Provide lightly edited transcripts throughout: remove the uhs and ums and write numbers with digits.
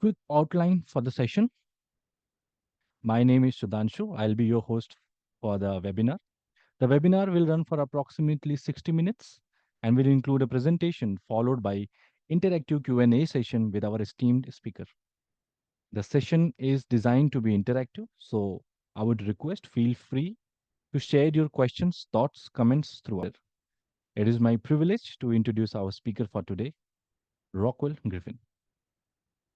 quick outline for the session. My name is Sudhanshu. I'll be your host for the webinar. The webinar will run for approximately 60 minutes and will include a presentation followed by interactive Q&A session with our esteemed speaker. The session is designed to be interactive, so I would request feel free to share your questions, thoughts, comments throughout. It is my privilege to introduce our speaker for today, Rockwell Griffen.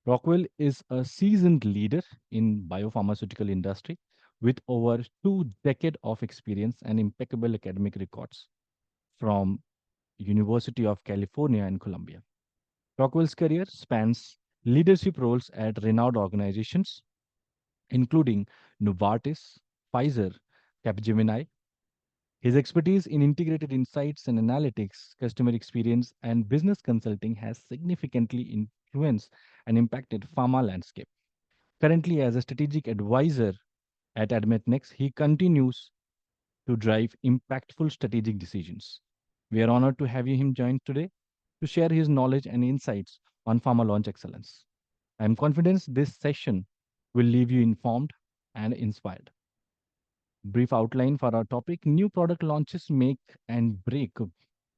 Rockwell is a seasoned leader in biopharmaceutical industry with over 2 decades of experience and impeccable academic records from University of California and Columbia. Rockwell's career spans leadership roles at renowned organizations including Novartis, Pfizer, Capgemini. His expertise in integrated insights and analytics, customer experience, and business consulting has significantly influenced and impacted pharma landscape. Currently, as a strategic advisor at AdmitNext, he continues to drive impactful strategic decisions. We are honored to have him join today to share his knowledge and insights on pharma launch excellence. I am confident this session will leave you informed and inspired. Brief outline for our topic: new product launches make and break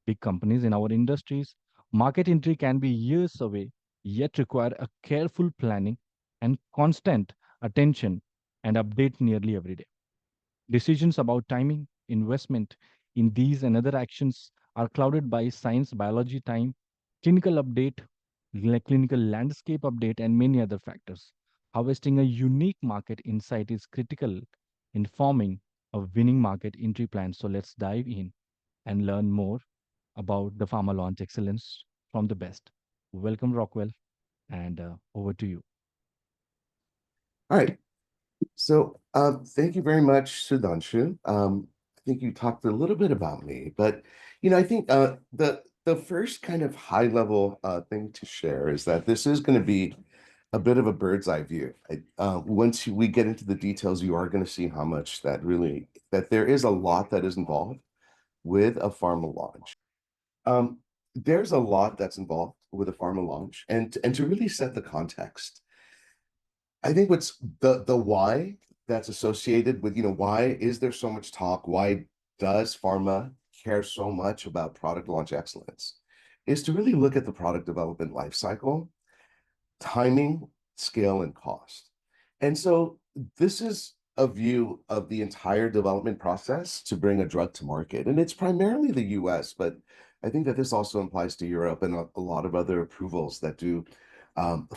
big companies in our industries. Market entry can be years away, yet require a careful planning and constant attention and update nearly every day. Decisions about timing, investment in these and other actions are clouded by science, biology, time, clinical update, clinical landscape update, and many other factors. Harvesting a unique market insight is critical in forming a winning market entry plan. So let's dive in and learn more about the pharma launch excellence from the best. Welcome, Rockwell, and over to you. All right. So thank you very much, Sudhanshu. I think you talked a little bit about me, but I think the first kind of high level thing to share is that this is going to be a bit of a bird's eye view. Once we get into the details, you are going to see how much that there is a lot that is involved with a pharma launch. There's a lot that's involved with a pharma launch, and to really set the context, I think what's the why that's associated with, why is there so much talk? Why does pharma care so much about product launch excellence? Is to really look at the product development life cycle, timing, scale, and cost. And so this is a view of the entire development process to bring a drug to market. And it's primarily the US, but I think that this also applies to Europe and a lot of other approvals that do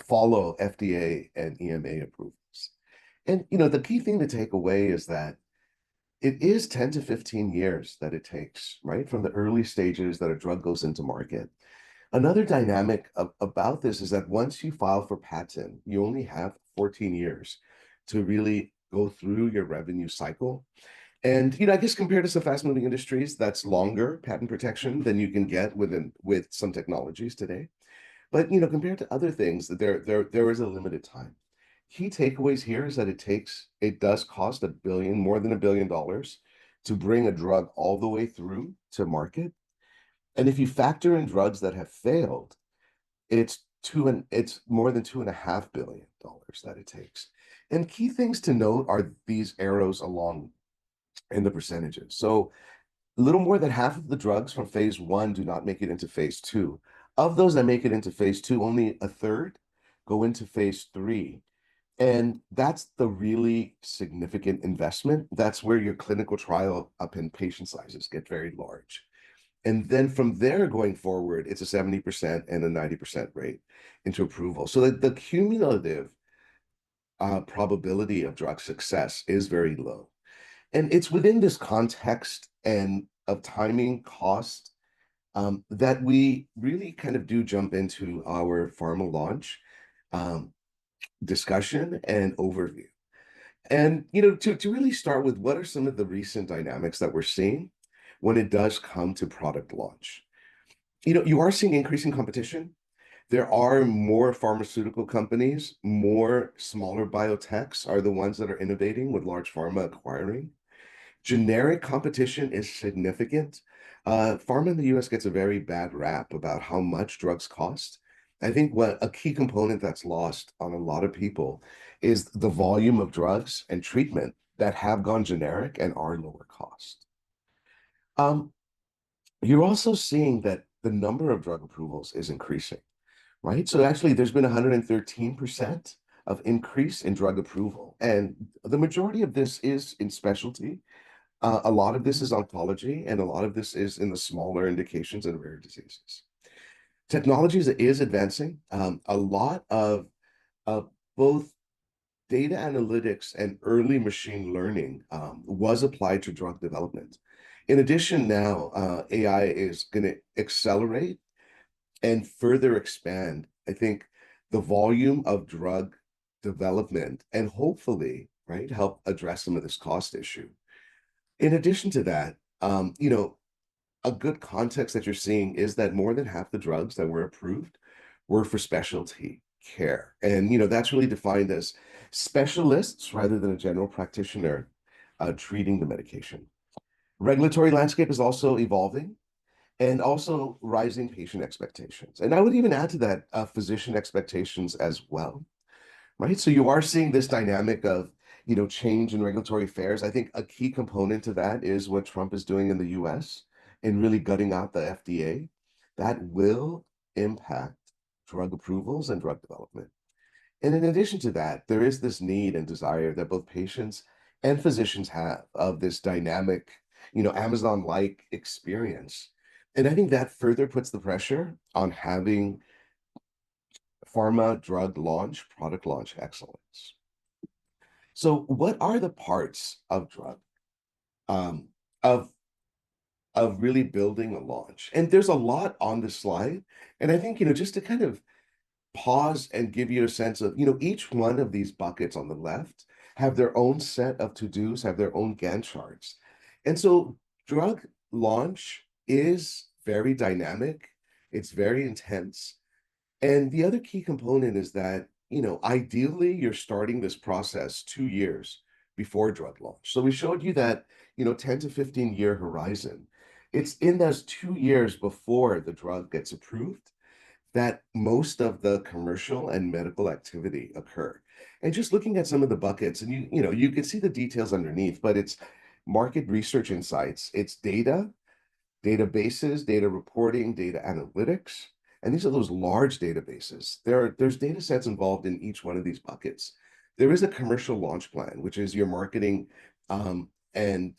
follow FDA and EMA approvals. And, the key thing to take away is that it is 10 to 15 years that it takes, right, from the early stages that a drug goes into market. Another dynamic about this is that once you file for patent, you only have 14 years to really go through your revenue cycle. And, I guess compared to some fast-moving industries, that's longer patent protection than you can get with some technologies today. But, compared to other things, there is a limited time. Key takeaways here is that it does cost more than $1 billion to bring a drug all the way through to market. And if you factor in drugs that have failed, it's more than $2.5 billion that it takes. And key things to note are these arrows along in the percentages. So a little more than half of the drugs from phase 1 do not make it into phase 2. Of those that make it into phase 2, only a third go into phase 3. And that's the really significant investment. That's where your clinical trial up in patient sizes get very large. And then from there going forward, it's a 70% and a 90% rate into approval. So that the cumulative probability of drug success is very low. And it's within this context and of timing, cost, that we really kind of do jump into our pharma launch discussion and overview. And, to really start with, what are some of the recent dynamics that we're seeing when it does come to product launch? You are seeing increasing competition. There are more pharmaceutical companies, more smaller biotechs are the ones that are innovating with large pharma acquiring. Generic competition is significant. Pharma in the US gets a very bad rap about how much drugs cost I think what a key component that's lost on a lot of people is the volume of drugs and treatment that have gone generic and are lower cost. Um, you're also seeing that the number of drug approvals is increasing, right? So actually, there's been 113% of increase in drug approval, and the majority of this is in specialty. A lot of this is oncology, and a lot of this is in the smaller indications and rare diseases. Technology is advancing. A lot of both data analytics and early machine learning was applied to drug development. In addition, now AI is going to accelerate and further expand, I think, the volume of drug development and hopefully, right, help address some of this cost issue. In addition to that, a good context that you're seeing is that more than half the drugs that were approved were for specialty care. And, that's really defined as specialists rather than a general practitioner treating the medication. Regulatory landscape is also evolving and also rising patient expectations. And I would even add to that physician expectations as well, right? So you are seeing this dynamic of, change in regulatory affairs. I think a key component to that is what Trump is doing in the US in really gutting out the FDA. That will impact drug approvals and drug development. And in addition to that, there is this need and desire that both patients and physicians have of this dynamic, Amazon-like experience. And I think that further puts the pressure on having pharma drug launch, product launch excellence. So what are the parts of drug um, of really building a launch? And there's a lot on the slide. And I think, just to kind of pause and give you a sense of, each one of these buckets on the left have their own set of to-dos, have their own Gantt charts. And so drug launch is very dynamic. It's very intense. And the other key component is that, ideally you're starting this process 2 years before drug launch. So we showed you that, 10 to 15 year horizon. It's in those 2 years before the drug gets approved that most of the commercial and medical activity occur. And just looking at some of the buckets, and you can see the details underneath, but it's market research insights, it's data, databases, data reporting, data analytics. And these are those large databases. There's data sets involved in each one of these buckets. There is a commercial launch plan, which is your marketing and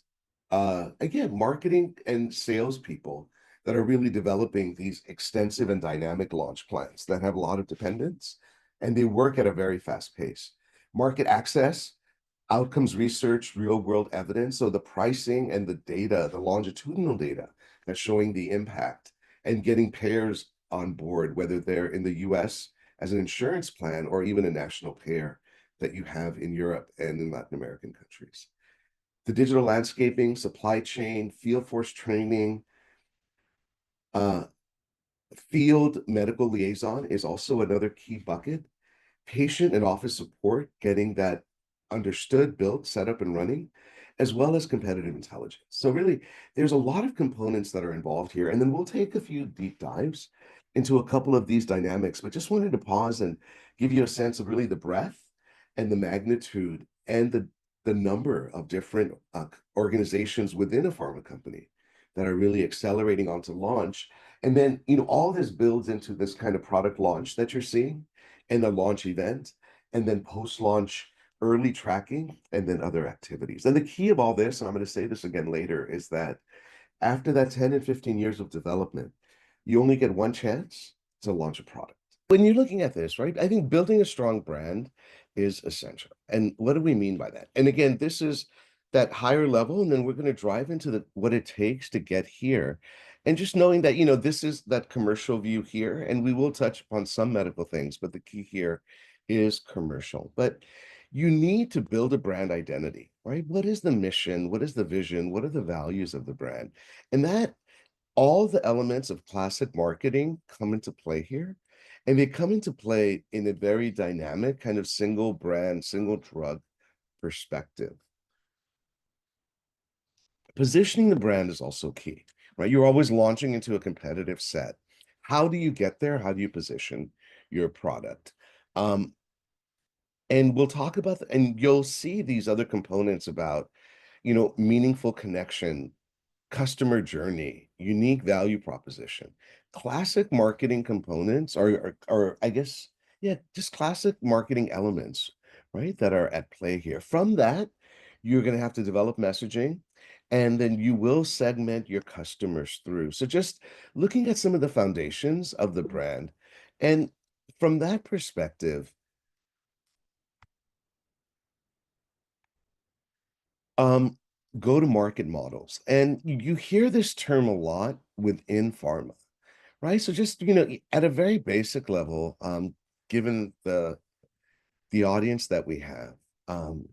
again, marketing and salespeople that are really developing these extensive and dynamic launch plans that have a lot of dependence and they work at a very fast pace. Market access, outcomes research, real world evidence. So the pricing and the data, the longitudinal data that's showing the impact and getting payers on board, whether they're in the US as an insurance plan or even a national payer that you have in Europe and in Latin American countries. The digital landscaping, supply chain, field force training, uh, field medical liaison is also another key bucket. Patient and office support, getting that understood, built, set up, and running, as well as competitive intelligence. So really, there's a lot of components that are involved here. And then we'll take a few deep dives into a couple of these dynamics, but just wanted to pause and give you a sense of really the breadth and the magnitude and the number of different organizations within a pharma company that are really accelerating onto launch. And then, all this builds into this kind of product launch that you're seeing and the launch event, and then post-launch early tracking, and then other activities. And the key of all this, and I'm going to say this again later, is that after that 10 and 15 years of development, you only get one chance to launch a product. When you're looking at this, right, I think building a strong brand is essential. And what do we mean by that? And again, this is that higher level, and then we're going to drive into what it takes to get here. And just knowing that, this is that commercial view here, and we will touch upon some medical things, but the key here is commercial. But you need to build a brand identity, right? What is the mission? What is the vision? What are the values of the brand? And that all the elements of classic marketing come into play here. And they come into play in a very dynamic kind of single brand, single drug perspective. Positioning the brand is also key, right? You're always launching into a competitive set. How do you get there? How do you position your product. And we'll talk about, and you'll see these other components about, meaningful connection, customer journey, unique value proposition. Classic marketing components are, I guess, yeah, just classic marketing elements, right, that are at play here. From that, you're going to have to develop messaging, and then you will segment your customers through. So just looking at some of the foundations of the brand, and from that perspective, um, go-to-market models. And you hear this term a lot within pharma. Right, so just, at a very basic level, given the audience that we have, um,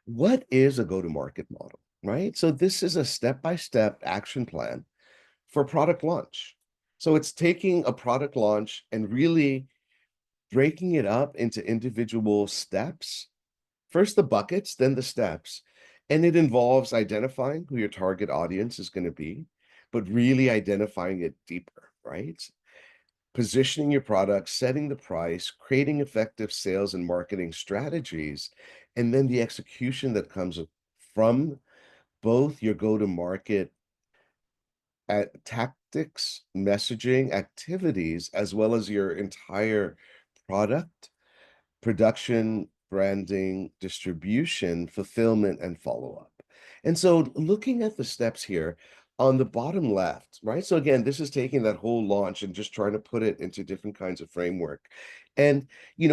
what is a go-to-market model, right? So this is a step-by-step action plan for product launch. So it's taking a product launch and really breaking it up into individual steps. First the buckets, then the steps, and it involves identifying who your target audience is gonna be, but really identifying it deeper, right? Positioning your product, setting the price, creating effective sales and marketing strategies, and then the execution that comes from both your go-to-market at tactics, messaging, activities, as well as your entire product production, branding, distribution, fulfillment, and follow-up. And so looking at the steps here on the bottom left, right? So again, this is taking that whole launch and just trying to put it into different kinds of framework. And,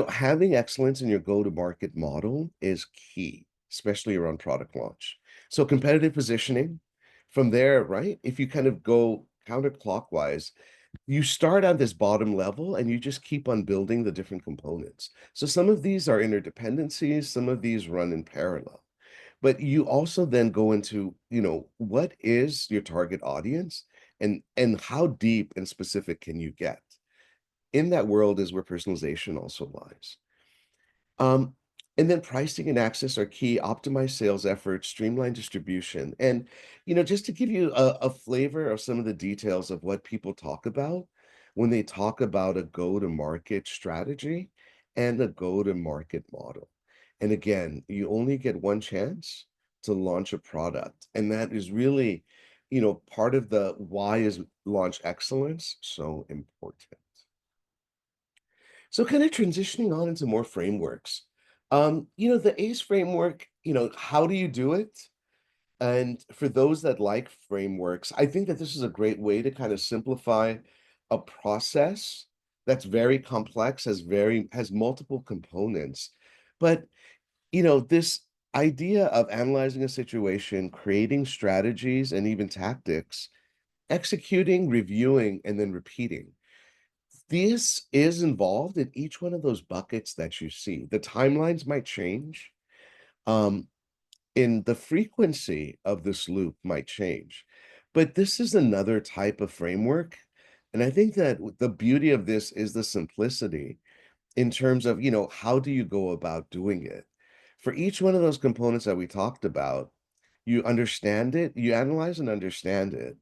having excellence in your go-to-market model is key, especially around product launch. So competitive positioning from there, right? If you kind of go counterclockwise, you start at this bottom level and you just keep on building the different components. So some of these are interdependencies, some of these run in parallel. But you also then go into, what is your target audience and how deep and specific can you get? In that world is where personalization also lies. Um, and then pricing and access are key. Optimize sales efforts, streamline distribution. And, just to give you a flavor of some of the details of what people talk about when they talk about a go-to-market strategy and a go-to-market model. And again, you only get one chance to launch a product. And that is really, part of the why is launch excellence so important. So kind of transitioning on into more frameworks. The ACE framework, how do you do it? And for those that like frameworks, I think that this is a great way to kind of simplify a process that's very complex, has multiple components. But, this idea of analyzing a situation, creating strategies and even tactics, executing, reviewing, and then repeating. This is involved in each one of those buckets that you see. The timelines might change, um, and the frequency of this loop might change. But this is another type of framework. And I think that the beauty of this is the simplicity in terms of, how do you go about doing it? For each one of those components that we talked about, you understand it, you analyze and understand it,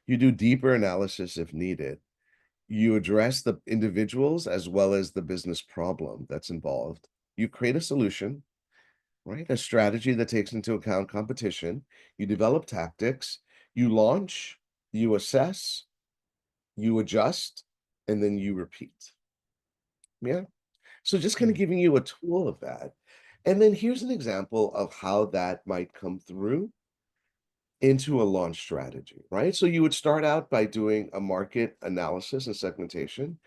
you do deeper analysis if needed, you address the individuals as well as the business problem that's involved. You create a solution, right? A strategy that takes into account competition. You develop tactics, you launch, you assess, you adjust, and then you repeat. Yeah. So just kind of Mm. giving you a tool of that. And then here's an example of how that might come through into a launch strategy, right? So you would start out by doing a market analysis and segmentation.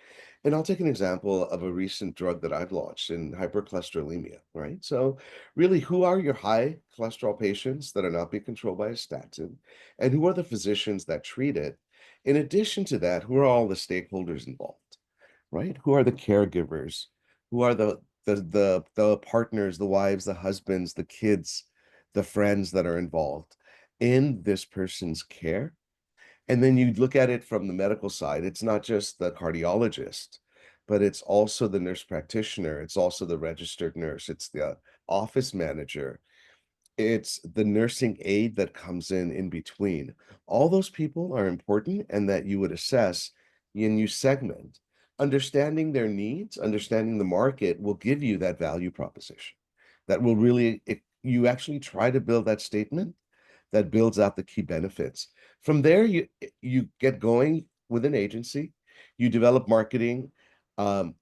And I'll take an example of a recent drug that I've launched in hypercholesterolemia, right? So really, who are your high cholesterol patients that are not being controlled by a statin? And who are the physicians that treat it? In addition to that, who are all the stakeholders involved, right? Who are the caregivers? Who are the partners, the wives, the husbands, the kids, the friends that are involved in this person's care? And then you look at it from the medical side. It's not just the cardiologist, but it's also the nurse practitioner. It's also the registered nurse. It's the office manager. It's the nursing aide that comes in between. All those people are important and that you would assess and you segment. understanding their needs, understanding the market will give you that value proposition that will really, if you actually try to build that statement that builds out the key benefits. From there, you get going with an agency, you develop marketing, um,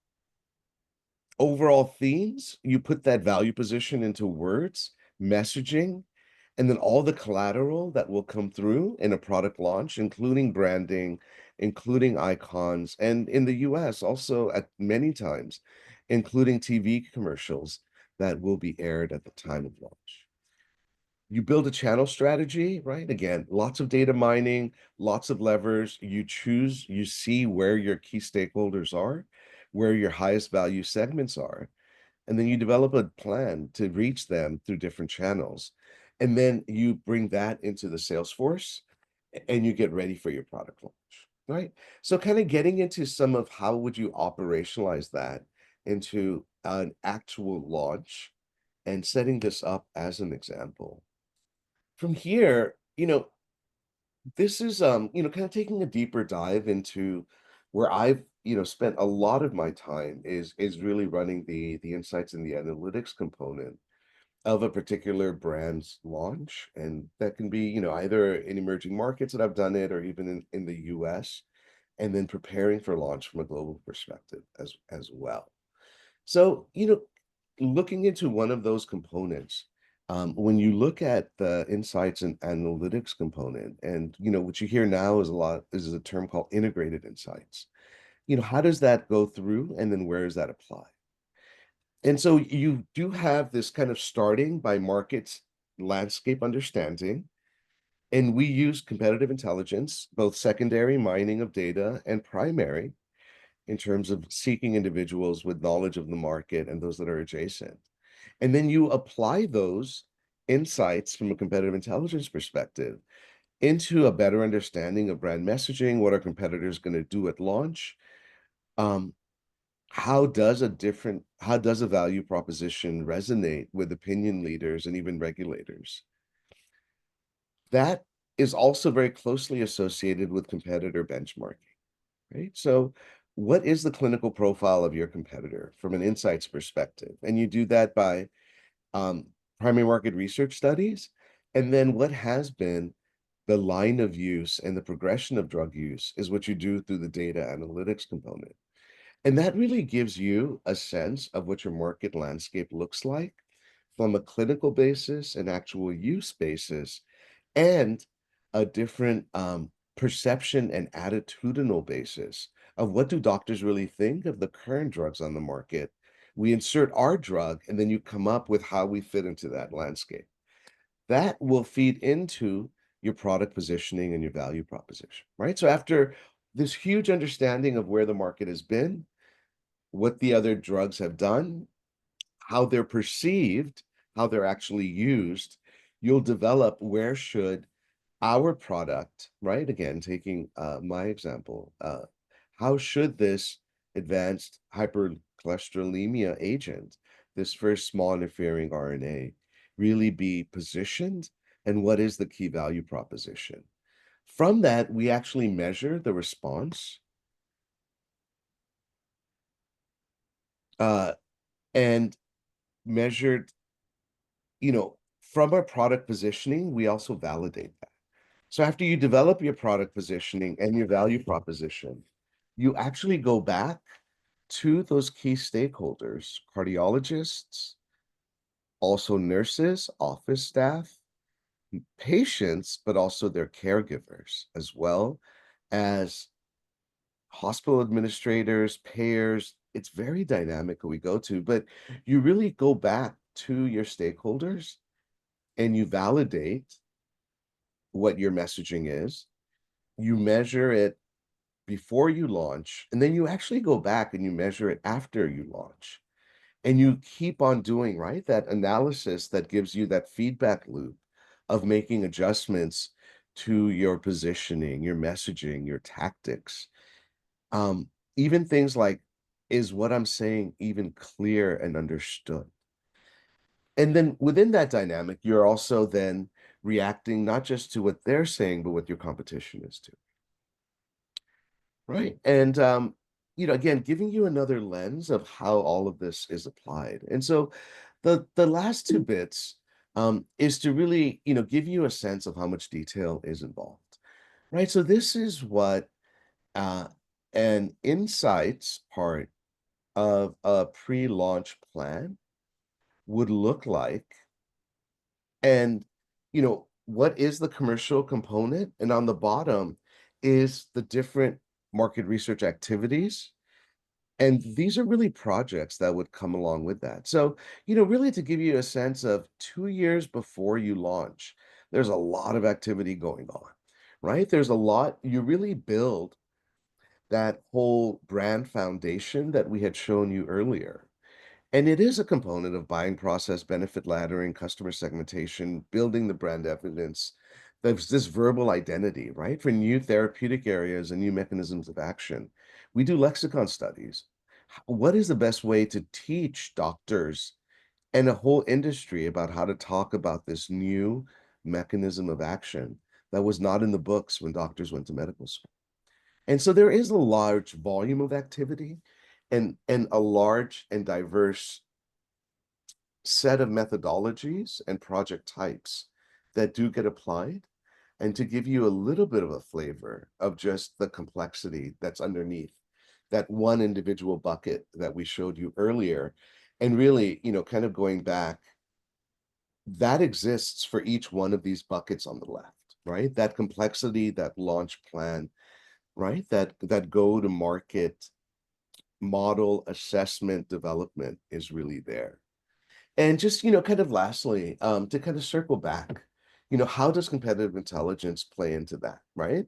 overall themes, you put that value position into words, messaging, and then all the collateral that will come through in a product launch, including branding, including icons, and in the US also at many times, including TV commercials that will be aired at the time of launch. You build a channel strategy, right? Again, lots of data mining, lots of levers. You choose, you see where your key stakeholders are, where your highest value segments are, and then you develop a plan to reach them through different channels. And then you bring that into the sales force and you get ready for your product launch, right? So kind of getting into some of how would you operationalize that into an actual launch and setting this up as an example. From here, this is kind of taking a deeper dive into where I've spent a lot of my time is really running the insights and the analytics component of a particular brand's launch. And that can be either in emerging markets that I've done it or even in the US, and then preparing for launch from a global perspective as well. So, looking into one of those components, when you look at the insights and analytics component, and what you hear now is a term called integrated insights. How does that go through, and then where does that apply? And so you do have this kind of starting by markets landscape understanding, and we use competitive intelligence, both secondary mining of data and primary, in terms of seeking individuals with knowledge of the market and those that are adjacent. And then you apply those insights from a competitive intelligence perspective into a better understanding of brand messaging, what are competitors going to do at launch? Um, how does a value proposition resonate with opinion leaders and even regulators? That is also very closely associated with competitor benchmarking. Right? So, what is the clinical profile of your competitor from an insights perspective? And you do that by um, primary market research studies. And then what has been the line of use and the progression of drug use is what you do through the data analytics component. And that really gives you a sense of what your market landscape looks like from a clinical basis and actual use basis and a different perception and attitudinal basis of what do doctors really think of the current drugs on the market. We insert our drug, and then you come up with how we fit into that landscape. That will feed into your product positioning and your value proposition, right? So after this huge understanding of where the market has been, what the other drugs have done, how they're perceived, how they're actually used, you'll develop where should our product, right? Again, taking my example, how should this advanced hypercholesterolemia agent, this first small interfering RNA, really be positioned? And what is the key value proposition? From that, we actually measure the response uh, and measured, from our product positioning, we also validate that. So after you develop your product positioning and your value proposition, you actually go back to those key stakeholders, cardiologists, also nurses, office staff, patients, but also their caregivers, as well as hospital administrators, payers. It's very dynamic who we go to, but you really go back to your stakeholders and you validate what your messaging is. You measure it before you launch, and then you actually go back and you measure it after you launch. And you keep on doing, right, that analysis that gives you that feedback loop of making adjustments to your positioning, your messaging, your tactics. Um, Even things like, is what I'm saying even clear and understood? And then within that dynamic, you're also then reacting not just to what they're saying, but what your competition is too. Right. And again, giving you another lens of how all of this is applied. And so the last two bits is to really, give you a sense of how much detail is involved, right? So this is what uh, an insights part of a pre-launch plan would look like. And, what is the commercial component? And on the bottom is the different market research activities. And these are really projects that would come along with that. So, really to give you a sense of 2 years before you launch, there's a lot of activity going on, right? There's a lot, you really build that whole brand foundation that we had shown you earlier. And it is a component of buying process, benefit laddering, customer segmentation, building the brand evidence. There's this verbal identity, right? For new therapeutic areas and new mechanisms of action. We do lexicon studies. What is the best way to teach doctors and a whole industry about how to talk about this new mechanism of action that was not in the books when doctors went to medical school? And so there is a large volume of activity and a large and diverse set of methodologies and project types that do get applied. And to give you a little bit of a flavor of just the complexity that's underneath that one individual bucket that we showed you earlier, and really, kind of going back, that exists for each one of these buckets on the left, right? That complexity, that launch plan, right? That go to market model assessment development is really there. And just, kind of lastly, to kind of circle back, how does competitive intelligence play into that, right?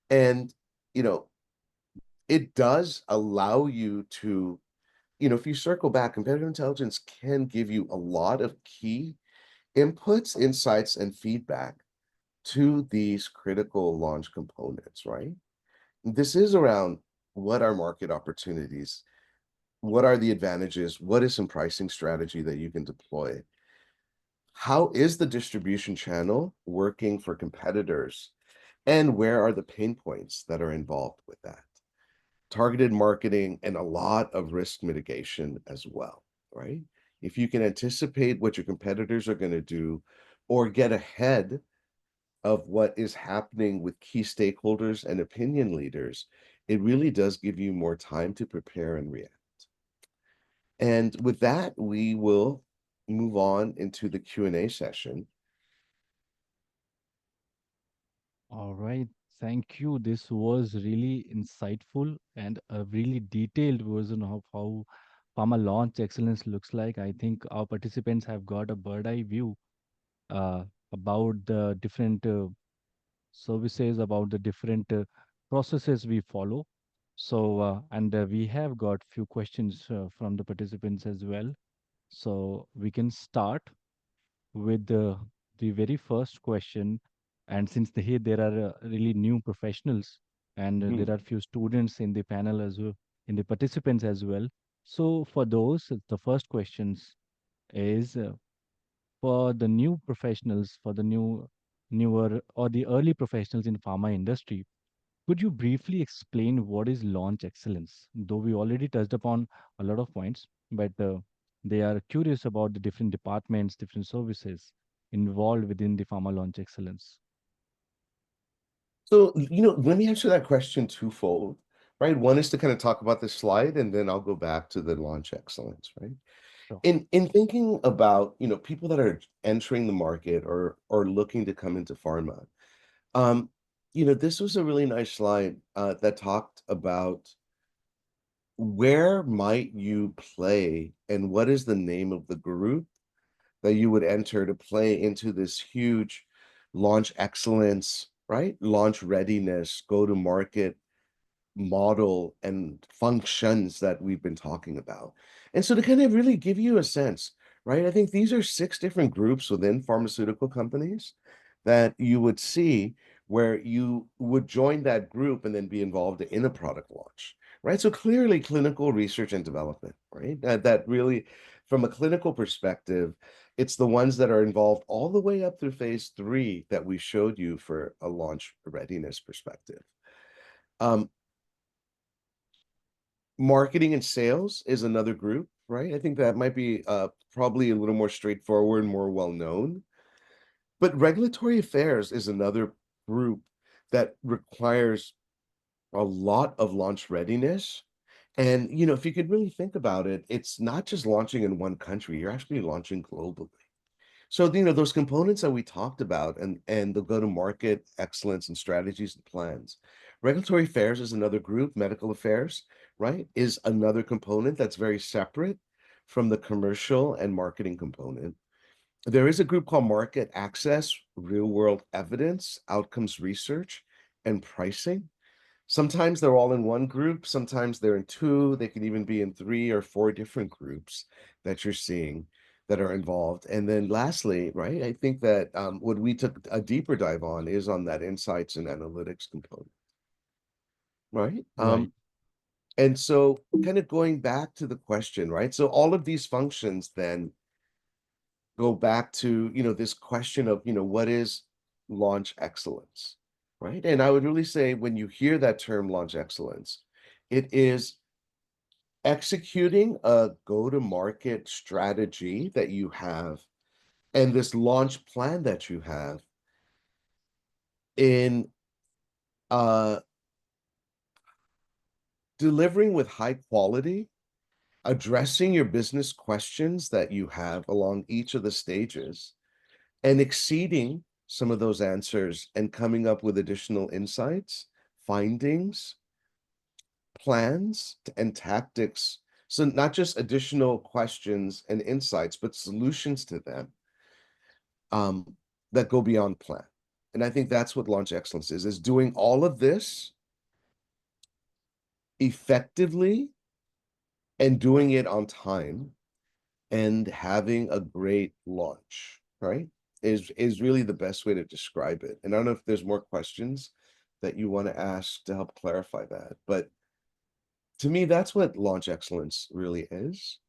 And, you know, it does allow you to, if you circle back, competitive intelligence can give you a lot of key inputs, insights, and feedback to these critical launch components, right? This is around what are market opportunities, what are the advantages, what is some pricing strategy that you can deploy, how is the distribution channel working for competitors? And where are the pain points that are involved with that? Targeted marketing and a lot of risk mitigation as well, right? If you can anticipate what your competitors are going to do or get ahead of what is happening with key stakeholders and opinion leaders, it really does give you more time to prepare and react. And with that, we will move on into the Q&A session. All right. Thank you. This was really insightful and a really detailed version of how Pharma launch excellence looks like. I think our participants have got a bird eye view uh, about the different services, about the different processes we follow. So, and we have got few questions from the participants as well. So we can start with the very first question. And since there are really new professionals and Mhm. there are few students in the panel as well, in the participants as well. So for those, the first questions is for the new professionals, for the newer or the early professionals in pharma industry. Could you briefly explain what is launch excellence? Though we already touched upon a lot of points, but they are curious about the different departments, different services involved within the pharma launch excellence. So, let me answer that question twofold, right? One is to kind of talk about this slide, and then I'll go back to the launch excellence, right? Sure. In thinking about, people that are entering the market or looking to come into pharma, um, this was a really nice slide that talked about where might you play and what is the name of the group that you would enter to play into this huge launch excellence, right? Launch readiness, go to market model and functions that we've been talking about. And so to kind of really give you a sense, right? I think these are 6 different groups within pharmaceutical companies that you would see where you would join that group and then be involved in a product launch, right? So clearly clinical research and development, right? That really, from a clinical perspective, it's the ones that are involved all the way up through phase 3 that we showed you for a launch readiness perspective. Um, Marketing and sales is another group, right? I think that might be probably a little more straightforward, more well known. But regulatory affairs is another group that requires a lot of launch readiness. And, if you could really think about it, it's not just launching in one country, you're actually launching globally. So, those components that we talked about and the go-to-market excellence and strategies and plans. Regulatory affairs is another group, medical affairs, right, is another component that's very separate from the commercial and marketing component. There is a group called market access, real-world evidence, outcomes research, and pricing. Sometimes they're all in one group, sometimes they're in two, they can even be in three or four different groups that you're seeing that are involved. And then lastly, right, I think that what we took a deeper dive on is on that insights and analytics component, right? Right. And so kind of going back to the question, right? So all of these functions then go back to, this question of, what is launch excellence, right? And I would really say when you hear that term launch excellence, it is executing a go-to-market strategy that you have and this launch plan that you have in uh delivering with high quality, addressing your business questions that you have along each of the stages, and exceeding some of those answers and coming up with additional insights, findings, plans, and tactics. So not just additional questions and insights, but solutions to them um, that go beyond plan. And I think that's what launch excellence is doing all of this effectively and doing it on time and having a great launch, right? Is really the best way to describe it. And I don't know if there's more questions that you want to ask to help clarify that. But to me, that's what launch excellence really is,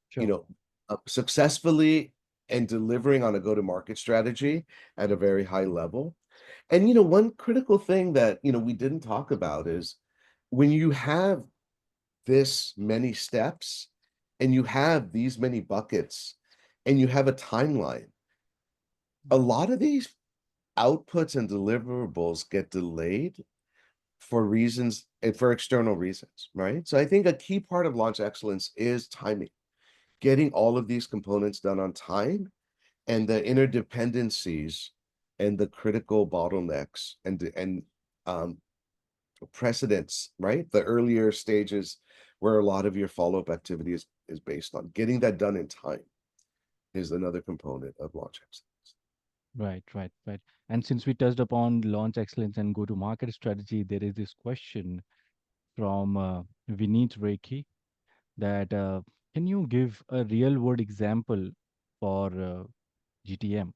Sure. successfully and delivering on a go-to-market strategy at a very high level. And, one critical thing that, we didn't talk about is when you have this many steps and you have these many buckets and you have a timeline, a lot of these outputs and deliverables get delayed for reasons and for external reasons, right? So I think a key part of launch excellence is timing, getting all of these components done on time and the interdependencies and the critical bottlenecks and um, precedents, right? The earlier stages where a lot of your follow-up activity is based on. Getting that done in time is another component of launch excellence. Right, right, right. And since we touched upon launch excellence and go-to-market strategy, there is this question from Vineet Reiki that can you give a real-world example for GTM?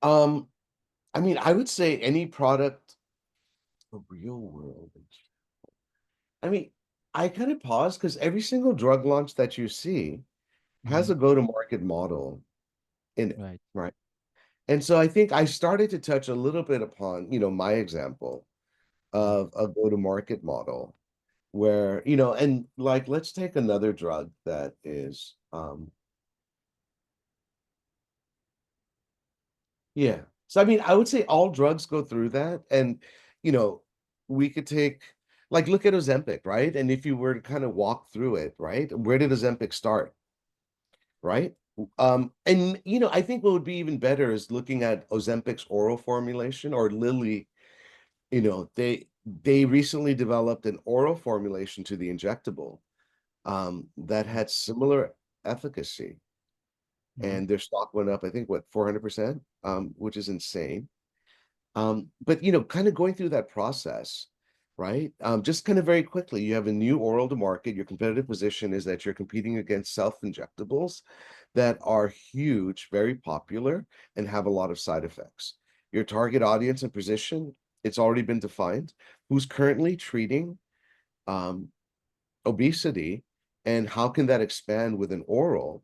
Um, I mean, I would say any product, the real world. I mean, I kind of pause because every single drug launch that you see has Hmm. a go-to-market model in it, Right. right? And so I think I started to touch a little bit upon, my example Hmm. of a go-to-market model where, and like, let's take another drug that is, yeah. So, I mean, I would say all drugs go through that. And, you know, we could take, like, look at Ozempic, right? And if you were to kind of walk through it, right? Where did Ozempic start, right? And, I think what would be even better is looking at Ozempic's oral formulation or Lilly, they recently developed an oral formulation to the injectable that Right. had similar efficacy. Hmm. And their stock went up, I think, what, 400%, which is insane. But kind of going through that process, right? Just kind of very quickly, you have a new oral to market. Your competitive position is that you're competing against self-injectables that are huge, very popular, and have a lot of side effects. Your target audience and position, it's already been defined. Who's currently treating um, obesity, and how can that expand with an oral?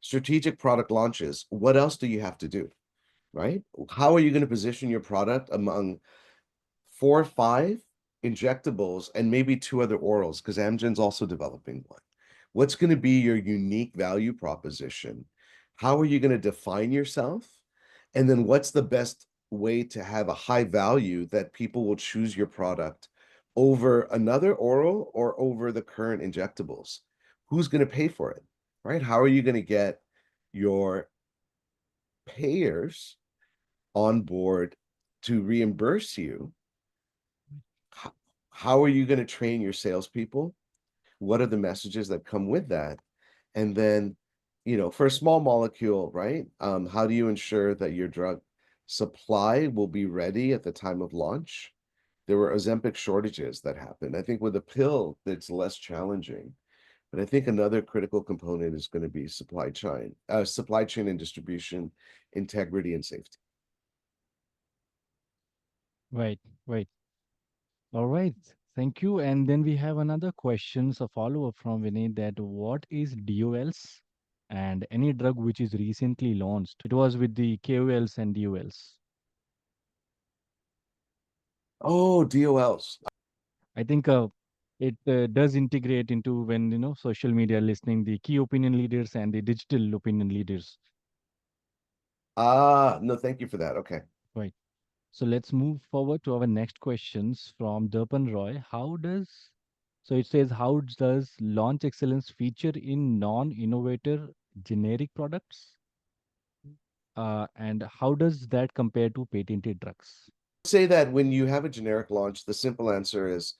Strategic product launches. What else do you have to do? Right? How are you going to position your product among 4 or 5 injectables and maybe 2 other orals, because Amgen's also developing one. What's going to be your unique value proposition? How are you going to define yourself? And then what's the best way to have a high value that people will choose your product over another oral or over the current injectables? Who's going to pay for it, right? How are you going to get your payers on board to reimburse you? How are you going to train your salespeople? What are the messages that come with that? And then, for a small molecule, right? How do you ensure that your drug supply will be ready at the time of launch? There were Ozempic shortages that happened. I think with a pill, it's less challenging. But I think another critical component is going to be supply chain and distribution, integrity and safety. Right, right. All right. Thank you. And then we have another question, a follow-up from Vinay that what is DOLs and any drug which is recently launched? It was with the KOLs and DOLs. Oh, DOLs. I think it does integrate into when, social media listening, the key opinion leaders and the digital opinion leaders. No, thank you for that. Okay. Right. So let's move forward to our next questions from Durpan Roy. So it says, how does launch excellence feature in non-innovator generic products? And how does that compare to patented drugs? Say that when you have a generic launch, the simple answer is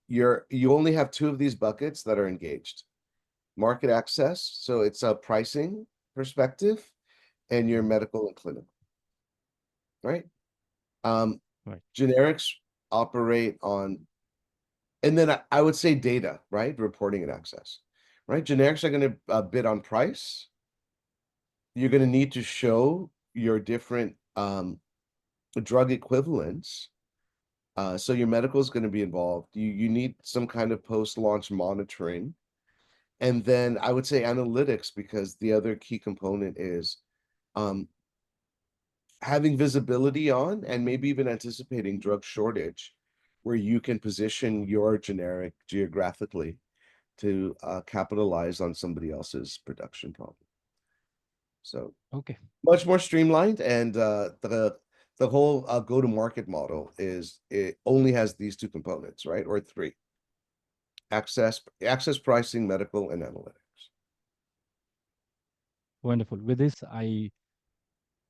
you only have 2 of these buckets that are engaged. Market access, so it's a pricing perspective, and your Mhm. medical and clinical, right? Um, Right. Generics operate on, and then I would say data, right? Reporting and access, right? Generics are going to bid on price. You're going to need to show your different drug equivalents. So your medical is going to be involved. You need some kind of post-launch monitoring. And then I would say analytics, because the other key component is um, having visibility on and maybe even anticipating drug shortage, where you can position your generic geographically to capitalize on somebody else's production problem. So Okay. much more streamlined, and the whole go-to-market model it only has these 2 components, right? Or 3: access, pricing, medical, and analytics. Wonderful. With this,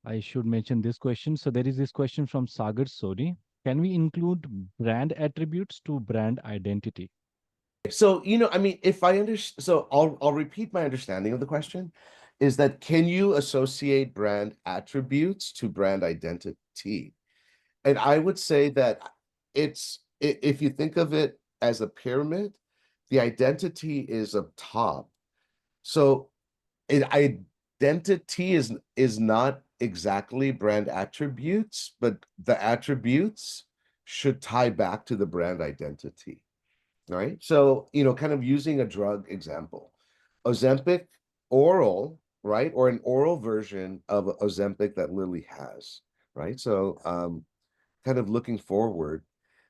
I should mention this question. So there is this question from Sagar Sodi. Can we include brand attributes to brand identity? So, I mean, if I understand, so I'll repeat my understanding of the question, is that can you associate brand attributes to brand identity? And I would say that if you think of it as a pyramid, the identity is up top. So identity is not exactly brand attributes, but the attributes should tie back to the brand identity, right? So, kind of using a drug example, Ozempic oral, right? Or an oral version of Ozempic that Lilly has, right? So, kind of looking forward,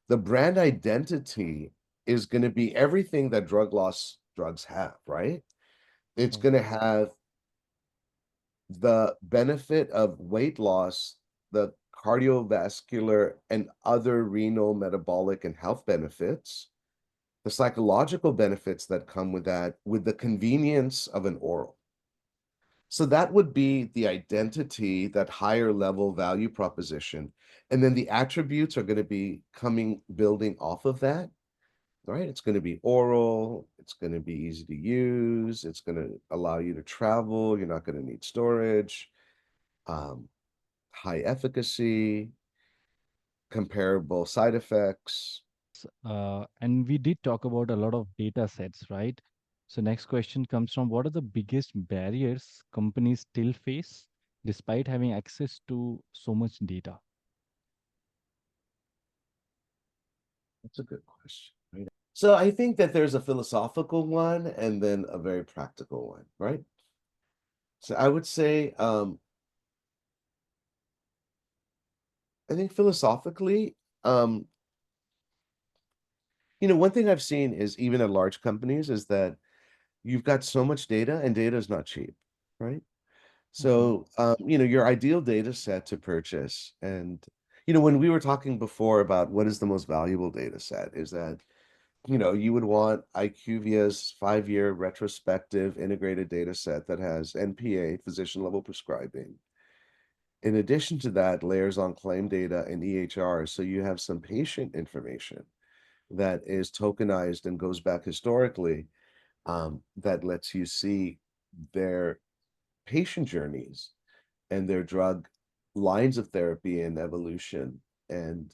the brand identity is going to be everything that drug loss drugs have, right? It's Right. going to have the benefit of weight loss, the cardiovascular and other renal, metabolic, and health benefits, the psychological benefits that come with that, with the convenience of an oral. So that would be the identity, that higher level value proposition. And then the attributes are going to be building off of that, right? It's going to be oral, it's going to be easy to use, it's going to allow you to travel, you're not going to need storage, um, high efficacy, comparable side effects. And we did talk about a lot of data sets, right? So next question comes from what are the biggest barriers companies still face despite having access to so much data? That's a good question, right? So I think that there's a philosophical one and then a very practical one, right? So I would say, I think philosophically, um, one thing I've seen is even at large companies is that you've got so much data and data is not cheap, right? Mhm. So, your ideal data set to purchase and, when we were talking before about what is the most valuable data set is that, you would want IQVIA's 5-year retrospective integrated data set that has NPA, physician level prescribing. In addition to that, layers on claim data and EHR, so you have some patient information that is tokenized and goes back historically, that lets you see their patient journeys and their drug lines of therapy and evolution and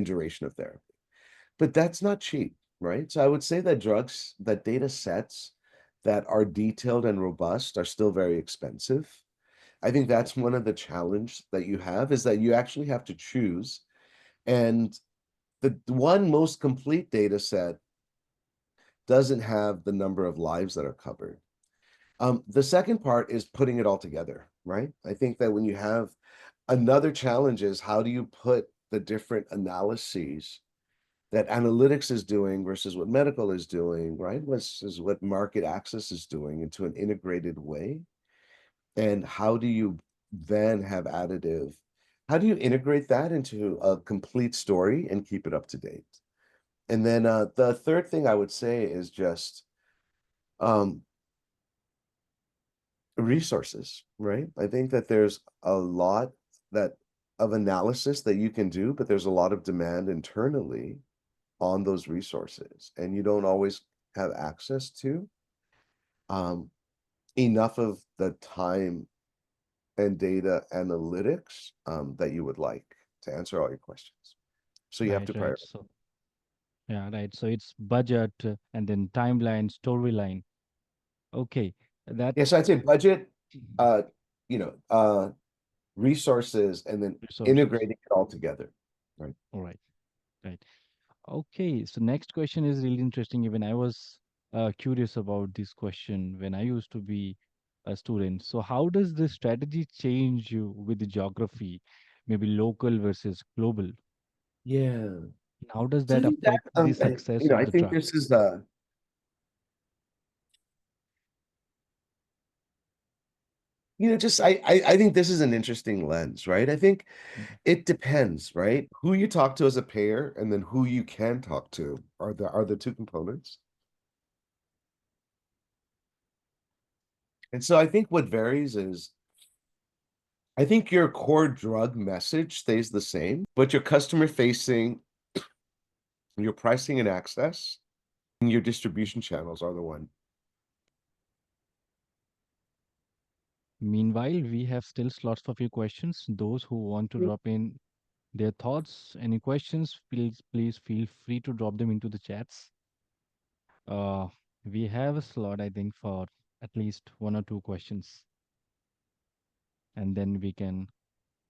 duration of therapy. But that's not cheap, right? So I would say that that data sets that are detailed and robust are still very expensive. I think that's one of the challenge that you have is that you actually have to choose. And the one most complete data set doesn't have the number of lives that are covered. The second part is putting it all together, right? I think that when you have another challenge is how do you put the different analyses that analytics is doing versus what medical is doing, right? Versus what market access is doing into an integrated way. And how do you then have additive? How do you integrate that into a complete story and keep it up to date? And then the third thing I would say is just um, resources, right? I think that there's a lot that of analysis that you can do, but there's a lot of demand internally on those resources, and you don't always have access to um, enough of the time and data analytics that you would like to answer all your questions. So you have Right, to right. prioritize. So, yeah, right. So it's budget and then timeline, storyline. Okay, that Yeah, so I'd say budget, uh, you know, uh, resources, and then resources. integrating it all together. Right. All right, right. Okay, so next question is really interesting. Even I was curious about this question when I used to be a student. So, how does the strategy change you with the geography, maybe local versus global? Yeah. How does So I that think that affect the success of I the think drug? this is just I think this is an interesting lens, right? I think Mhm. it depends, right? Who you talk to as a payer and then who you can talk to are the two components. And so I think what varies is I think your core drug message stays the same, but your customer facing, your pricing and access, and your distribution channels are the one. Meanwhile, we have still slots for few questions. Those who want to drop in their thoughts, any questions, please feel free to drop them into the chats. Uh, we have a slot, I think, for at least one or two questions, and then we can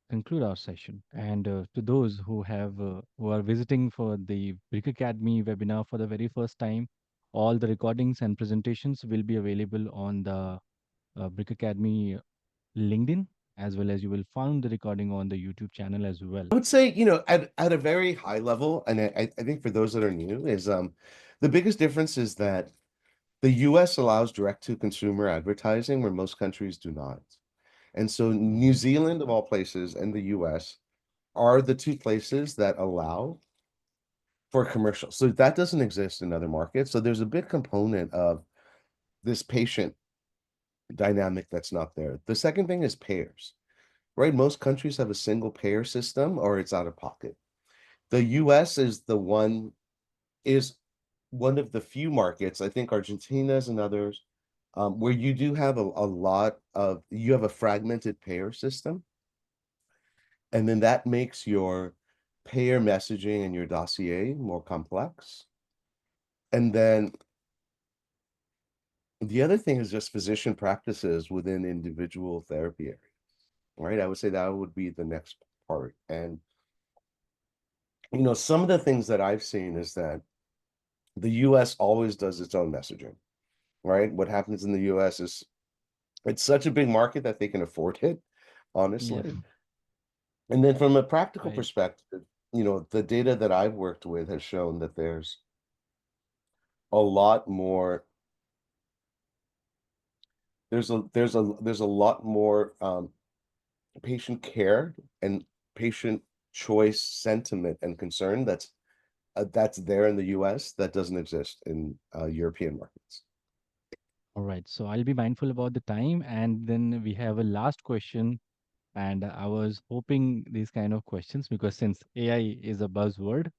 conclude our session. And to those who are visiting for the Brik Academy webinar for the very first time, all the recordings and presentations will be available on the Brik Academy LinkedIn, as well as you will find the recording on the YouTube channel as well. I would say, at a very high level, and I think for those that are new, is the biggest difference is that the US allows direct to consumer advertising where most countries do not. And so New Zealand, of all places, and the US are the two places that allow for commercials. So that doesn't exist in other markets. So there's a big component of this patient dynamic that's not there. The second thing is payers, right? Most countries have a single payer system or it's out of pocket. The US is one of the few markets, I think Argentina's and others, where you do have a lot of you have a fragmented payer system, and then that makes your payer messaging and your dossier more complex. And then the other thing is just physician practices within individual therapy areas, right? I would say that would be the next part. And some of the things that I've seen is that the US always does its own messaging, right? What happens in the US is it's such a big market that they can afford it, Yeah, honestly. And then from a practical right. perspective, the data that I've worked with has shown that a lot more, there's a lot more patient care and patient choice sentiment and concern that's there in the US that doesn't exist in European markets. All right. So I'll be mindful about the time. And then we have a last question. And I was hoping these kind of questions because since AI is a buzzword.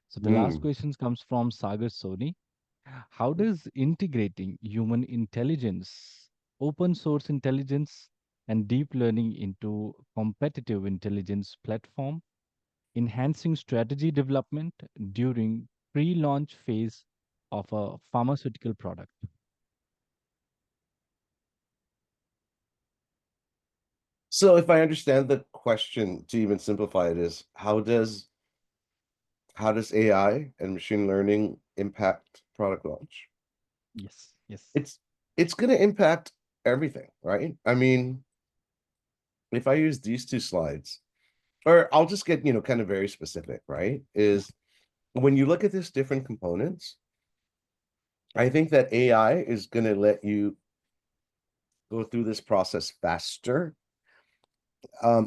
So the last Mm. question comes from Sagar Soni. How does integrating human intelligence, open source intelligence, and deep learning into competitive intelligence platform, enhancing strategy development during pre-launch phase of a pharmaceutical product? So if I understand the question to even simplify it is how does AI and machine learning impact product launch? Yes, yes, It's it's going to impact everything, right? I mean, if I use these two slides, or I'll just get, kind of very specific, right? yeah, Is when you look at these different components, I think that AI is going to let you go through this process faster.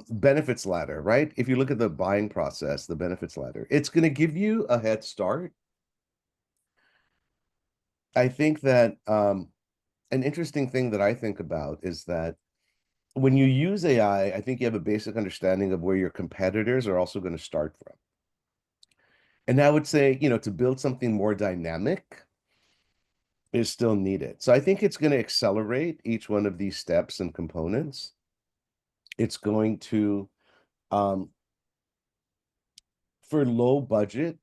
Benefits ladder, right? If you look at the buying process, the benefits ladder, it's going to give you a head start. I think that an interesting thing that I think about is that when you use AI, I think you have a basic understanding of where your competitors are also going to start from. And I would say, to build something more dynamic is still needed. So I think it's going to accelerate each one of these steps and components. It's going to, um, for low budget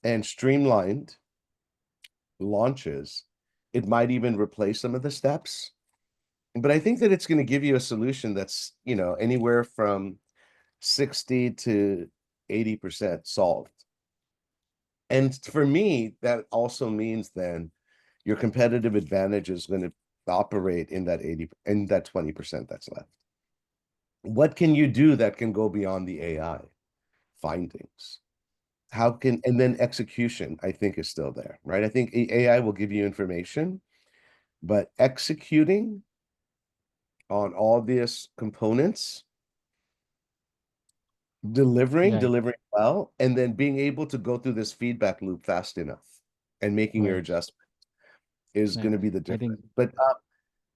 and streamlined launches, it might even replace some of the steps. But I think that it's going to give you a solution that's, anywhere from 60 to 80% solved. And for me, that also means then your competitive advantage is going to operate in that 80 in that 20% that's left. What can you do that can go beyond the AI findings? And then execution, I think, is still there, right? I think AI will give you information, but executing on all these components, right, delivering well, and then being able to go through this feedback loop fast enough and making your right, adjustment is going right. to be the I think difference. But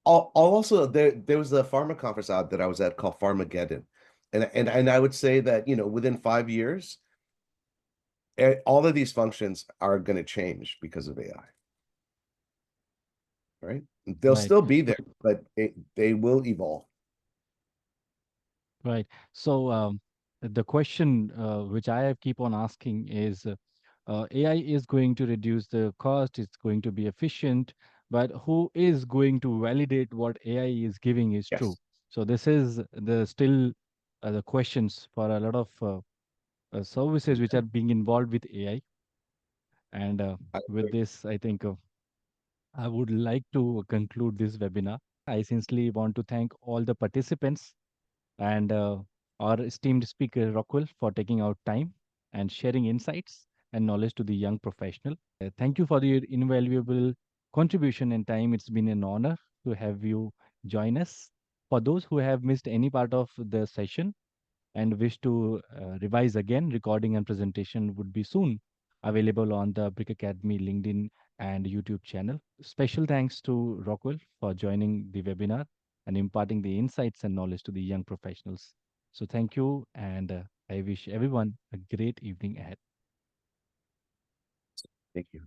I'll also there was a pharma conference out that I was at called Pharmageddon, and I would say that within 5 years, all of these functions are going to change because of AI, right? They'll right, still be there, right, but they will evolve. right. So the question which I have keep on asking is AI is going to reduce the cost, it's going to be efficient, but who is going to validate what AI is giving is true? Yes, So this is the still the questions for a lot of services which are being involved with AI. And I with agree. this, I think I would like to conclude this webinar. I sincerely want to thank all the participants and our esteemed speaker Rockwell for taking out time and sharing insights and knowledge to the young professional. Thank you for your invaluable contribution and time. It's been an honor to have you join us. For those who have missed any part of the session and wish to revise again, recording and presentation would be soon available on the Brick Academy LinkedIn and YouTube channel. Special thanks to Rockwell for joining the webinar and imparting the insights and knowledge to the young professionals. So thank you, and I wish everyone a great evening ahead. Thank you.